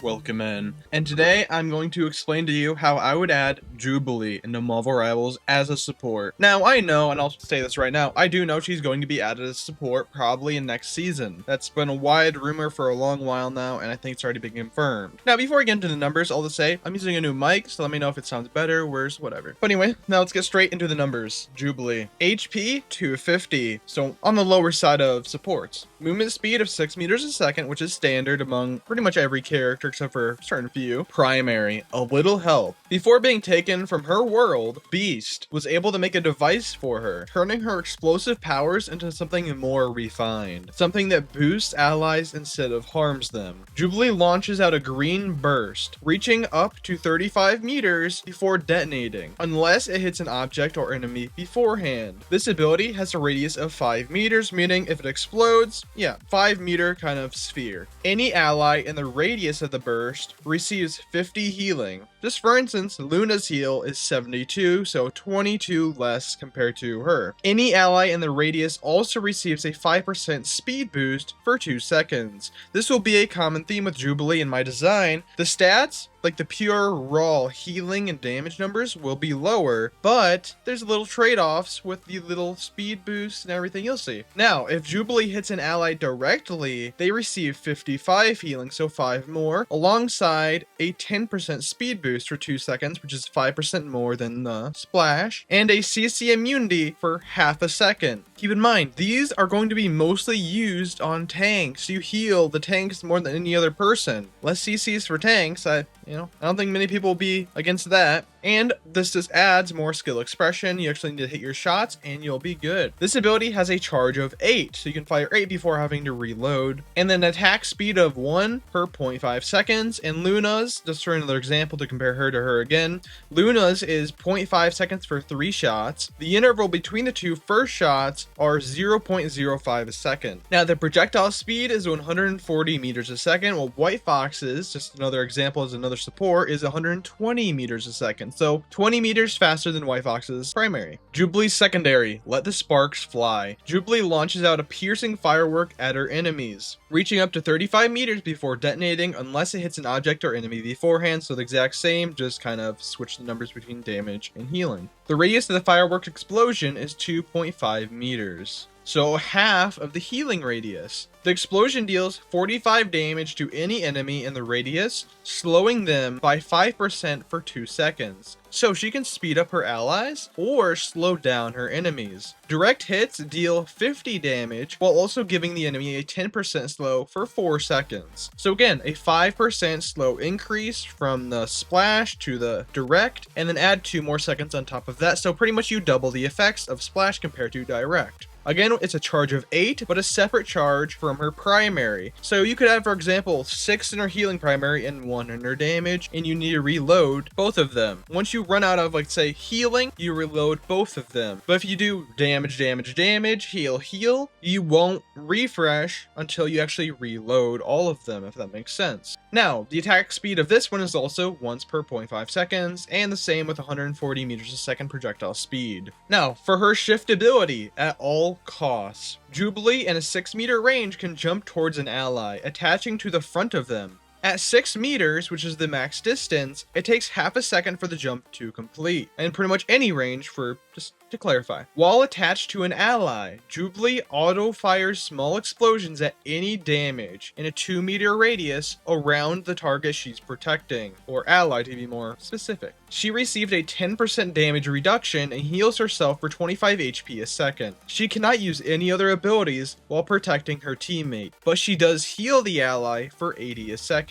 Welcome in. And today I'm going to explain to you how I would add Jubilee into Marvel Rivals as a support. Now I know, and I'll say this right now, I do know she's going to be added as support probably in next season. That's been a wide rumor for a long while now, and I think it's already been confirmed. Now before I get into the numbers, I'll just say I'm using a new mic, so let me know if it sounds better, worse, whatever. But anyway, now let's get straight into the numbers. Jubilee. HP 250, so on the lower side of supports. Movement speed of 6 meters a second, which is standard among pretty much every character except for a certain few. Primary, a little help. Before being taken from her world, Beast was able to make a device for her, turning her explosive powers into something more refined. Something that boosts allies instead of harms them. Jubilee launches out a green burst, reaching up to 35 meters before detonating, unless it hits an object or enemy beforehand. This ability has a radius of 5 meters, meaning if it explodes, 5 meter kind of sphere. Any ally in the radius of the burst receives 50 healing. Just for instance, Luna's heal is 72, so 22 less compared to her. Any ally in the radius also receives a 5% speed boost for 2 seconds. This will be a common theme with Jubilee in my design. The stats, like the pure raw healing and damage numbers, will be lower, but there's little trade-offs with the little speed boosts and everything you'll see. Now, if Jubilee hits an ally directly, they receive 55 healing, so 5 more, alongside a 10% speed boost for 2 seconds, which is 5% more than the splash, and a CC immunity for half a second. Keep in mind, these are going to be mostly used on tanks. You heal the tanks more than any other person. Less CCs for tanks, I don't think many people will be against that. And this just adds more skill expression. You actually need to hit your shots and you'll be good. This ability has a charge of 8, so you can fire 8 before having to reload. And then attack speed of 1 per 0.5 seconds. And Luna's, just for another example to compare her to her again, Luna's is 0.5 seconds for 3 shots. The interval between the two first shots are 0.05 a second. Now the projectile speed is 140 meters a second, while White Fox's, just another example as another support, is 120 meters a second. So 20 meters faster than White Fox's primary. Jubilee's secondary, let the sparks fly. Jubilee launches out a piercing firework at her enemies, reaching up to 35 meters before detonating unless it hits an object or enemy beforehand, so the exact same, just kind of switch the numbers between damage and healing. The radius of the firework explosion is 2.5 meters. So half of the healing radius. The explosion deals 45 damage to any enemy in the radius, slowing them by 5% for 2 seconds. So she can speed up her allies or slow down her enemies. Direct hits deal 50 damage while also giving the enemy a 10% slow for 4 seconds. So again, a 5% slow increase from the splash to the direct, and then add 2 more seconds on top of that. So pretty much you double the effects of splash compared to direct. Again, it's a charge of 8, but a separate charge from her primary. So you could have, for example, 6 in her healing primary and 1 in her damage, and you need to reload both of them. Once you run out of, like, say, healing, you reload both of them. But if you do damage, heal, you won't refresh until you actually reload all of them, if that makes sense. Now, the attack speed of this one is also once per 0.5 seconds, and the same with 140 meters a second projectile speed. Now, for her shiftability at all costs, Jubilee in a 6 meter range can jump towards an ally, attaching to the front of them. At 6 meters, which is the max distance, it takes half a second for the jump to complete, and pretty much any range for, just to clarify. While attached to an ally, Jubilee auto-fires small explosions at any damage in a 2 meter radius around the target she's protecting, or ally to be more specific. She received a 10% damage reduction and heals herself for 25 HP a second. She cannot use any other abilities while protecting her teammate, but she does heal the ally for 80 a second.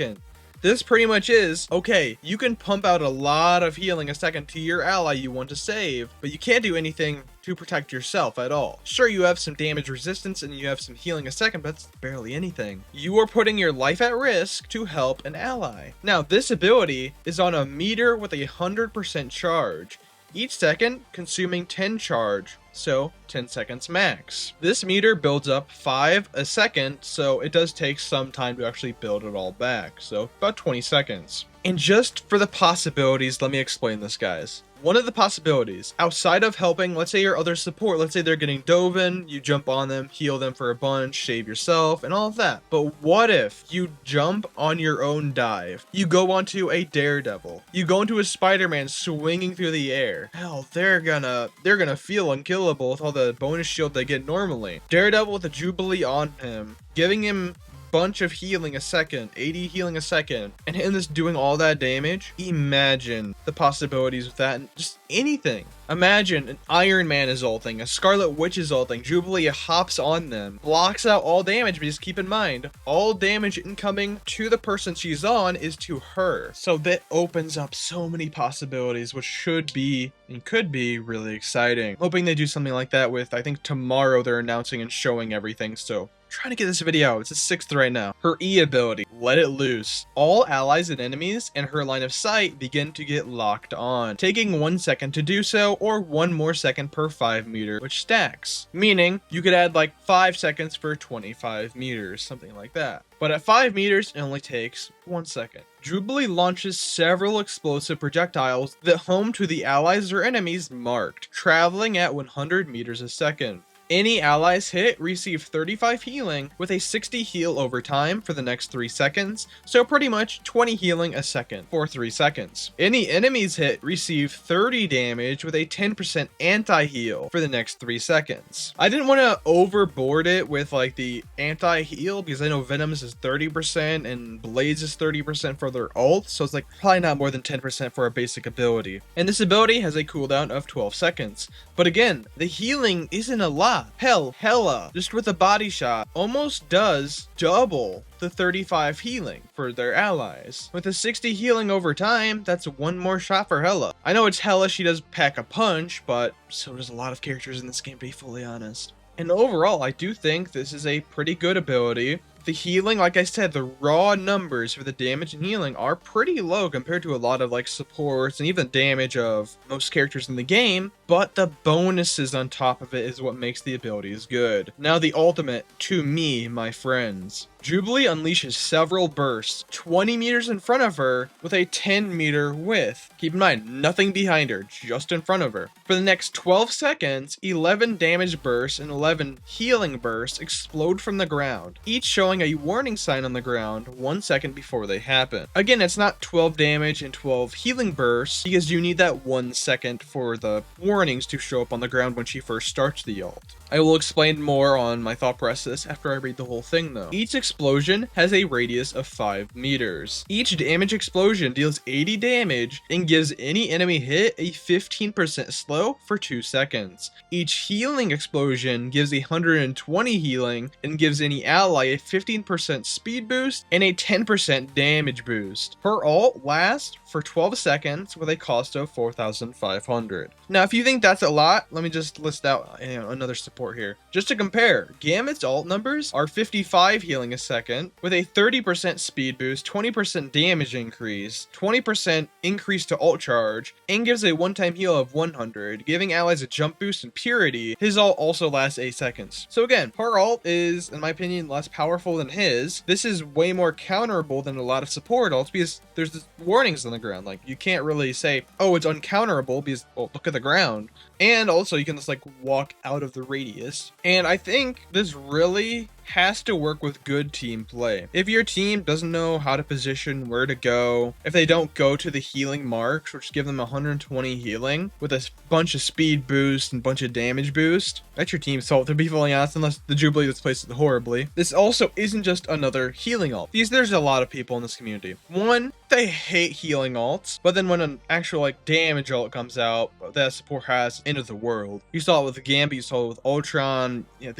This pretty much is, okay, you can pump out a lot of healing a second to your ally you want to save, but you can't do anything to protect yourself at all. Sure, you have some damage resistance and you have some healing a second, but that's barely anything. You are putting your life at risk to help an ally. Now, this ability is on a meter with a 100% charge, each second consuming 10 charge, so 10 seconds max. This meter builds up 5 a second, so it does take some time to actually build it all back, so about 20 seconds. And just for the possibilities, let me explain this, guys. one of the possibilities, outside of helping, let's say your other support, let's say they're getting Dovin, you jump on them, heal them for a bunch, save yourself, and all of that. But what if you jump on your own dive? You go onto a Daredevil. You go into a Spider-Man swinging through the air. Hell, they're gonna feel unkillable with all the bonus shield they get normally. Daredevil with a Jubilee on him, giving him bunch of healing a second, 80 healing a second, and him just doing all that damage. Imagine the possibilities with that, and just anything. Imagine an Iron Man is ulting, a Scarlet Witch is ulting, Jubilee hops on them, blocks out all damage, but just keep in mind, all damage incoming to the person she's on is to her. So that opens up so many possibilities, which should be and could be really exciting. Hoping they do something like that with, I think tomorrow they're announcing and showing everything, so trying to get this video out. It's the 6th right now. Her E ability, Let It Loose. All allies and enemies in her line of sight begin to get locked on, taking 1 second to do so, or 1 more second per 5 meter, which stacks. Meaning, you could add like 5 seconds for 25 meters, something like that. But at 5 meters, it only takes 1 second. Jubilee launches several explosive projectiles that home to the allies or enemies marked, traveling at 100 meters a second. Any allies hit receive 35 healing with a 60 heal over time for the next 3 seconds, so pretty much 20 healing a second for 3 seconds. Any enemies hit receive 30 damage with a 10% anti-heal for the next 3 seconds. I didn't want to overboard it with like the anti-heal because I know Venom's is 30% and Blaze is 30% for their ult, so it's like probably not more than 10% for a basic ability. And this ability has a cooldown of 12 seconds. But again, the healing isn't a lot. Hell, Hela, just with a body shot, almost does double the 35 healing for their allies. With a 60 healing over time, that's 1 more shot for Hela. I know it's Hela, she does pack a punch, but so does a lot of characters in this game, to be fully honest. And overall, I do think this is a pretty good ability. The healing, like I said, the raw numbers for the damage and healing are pretty low compared to a lot of like supports and even damage of most characters in the game, but the bonuses on top of it is what makes the abilities good. Now the ultimate, to me, my friends. Jubilee unleashes several bursts 20 meters in front of her with a 10 meter width. Keep in mind, nothing behind her, just in front of her. For the next 12 seconds, 11 damage bursts and 11 healing bursts explode from the ground, each showing a warning sign on the ground 1 second before they happen. Again, it's not 12 damage and 12 healing bursts because you need that 1 second for the warnings to show up on the ground when she first starts the ult. I will explain more on my thought process after I read the whole thing though. Each explosion has a radius of 5 meters. Each damage explosion deals 80 damage and gives any enemy hit a 15% slow for 2 seconds. Each healing explosion gives 120 healing and gives any ally a 15% speed boost and a 10% damage boost. Her ult lasts for 12 seconds with a cost of 4,500. Now if you think that's a lot, let me just list out another support here. Just to compare, Gambit's ult numbers are 55 healing a second with a 30% speed boost, 20% damage increase, 20% increase to ult charge, and gives a one-time heal of 100, giving allies a jump boost and purity. His ult also lasts 8 seconds. So again, her ult is, in my opinion, less powerful than his. This is way more counterable than a lot of support ults because there's the warnings on the ground. Like, you can't really say, oh, it's uncounterable because, well, look at the ground. And also you can just like walk out of the radius. And I think this really has to work with good team play. If your team doesn't know how to position, where to go, if they don't go to the healing marks, which give them 120 healing with a bunch of speed boost and bunch of damage boost, that's your team's fault, to be fully honest, unless the Jubilee displays it horribly. This also isn't just another healing ult. There's a lot of people in this community. One, they hate healing ults, but then when an actual like damage ult comes out that support has, end of the world. You saw it with Gambit, you saw it with Ultron. Yeah,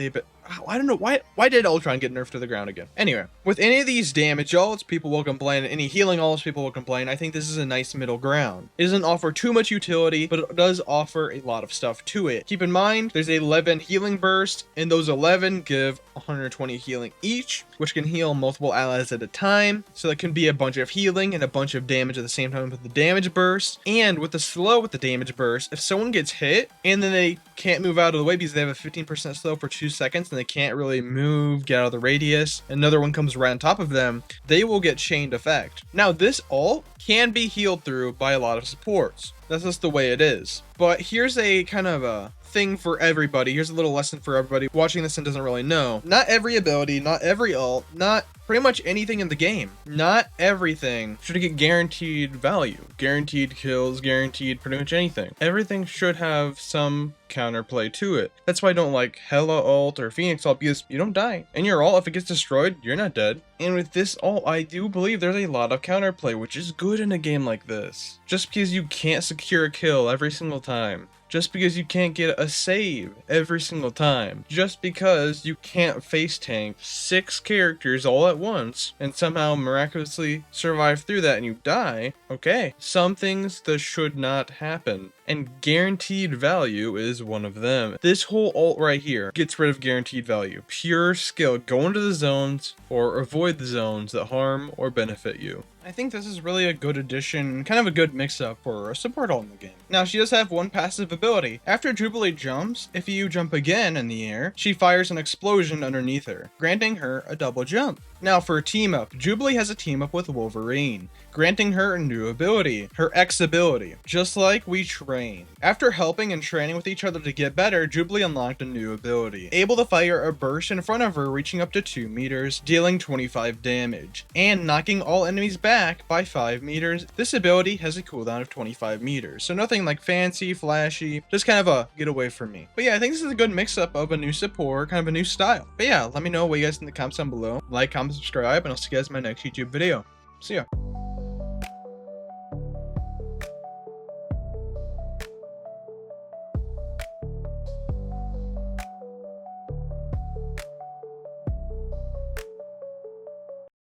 I don't know why did Ultron get nerfed to the ground again? Anyway, with any of these damage ults, people will complain. Any healing ults, people will complain. I think this is a nice middle ground. It doesn't offer too much utility, but it does offer a lot of stuff to it. Keep in mind, there's 11 healing bursts, and those 11 give 120 healing each. which can heal multiple allies at a time. So that can be a bunch of healing and a bunch of damage at the same time with the damage burst. And with the slow with the damage burst, if someone gets hit and then they can't move out of the way because they have a 15% slow for 2 seconds and they can't really move, get out of the radius, another one comes right on top of them, they will get chained effect. Now this ult can be healed through by a lot of supports. That's just the way it is. But here's a kind of a thing for everybody. Here's a little lesson for everybody watching this and doesn't really know. Not every ability, not every ult, not pretty much anything in the game, not everything should get guaranteed value, guaranteed kills, guaranteed pretty much anything. Everything should have some counterplay to it. That's why I don't like Hela ult or Phoenix ult, because you don't die. And your ult, if it gets destroyed, you're not dead. And with this ult, I do believe there's a lot of counterplay, which is good in a game like this. Just because you can't secure a kill every single time, just because you can't get a save every single time, just because you can't face tank 6 characters all at once and somehow miraculously survive through that and you die, okay, some things that should not happen. And guaranteed value is one of them. This whole ult right here gets rid of guaranteed value. Pure skill. Go into the zones or avoid the zones that harm or benefit you. I think this is really a good addition, kind of a good mix-up for a support ult in the game. Now, she does have one passive ability. After Jubilee jumps, if you jump again in the air, she fires an explosion underneath her, granting her a double jump. Now for a team up, Jubilee has a team up with Wolverine, granting her a new ability, her X ability, just like we train. After helping and training with each other to get better, Jubilee unlocked a new ability, able to fire a burst in front of her reaching up to 2 meters, dealing 25 damage, and knocking all enemies back by 5 meters. This ability has a cooldown of 25 meters, so nothing like fancy, flashy, just kind of a get away from me. But yeah, I think this is a good mix-up of a new support, kind of a new style. But yeah, let me know what you guys think in the comments down below. Like, comment, subscribe, and I'll see you guys in my next YouTube video. See ya.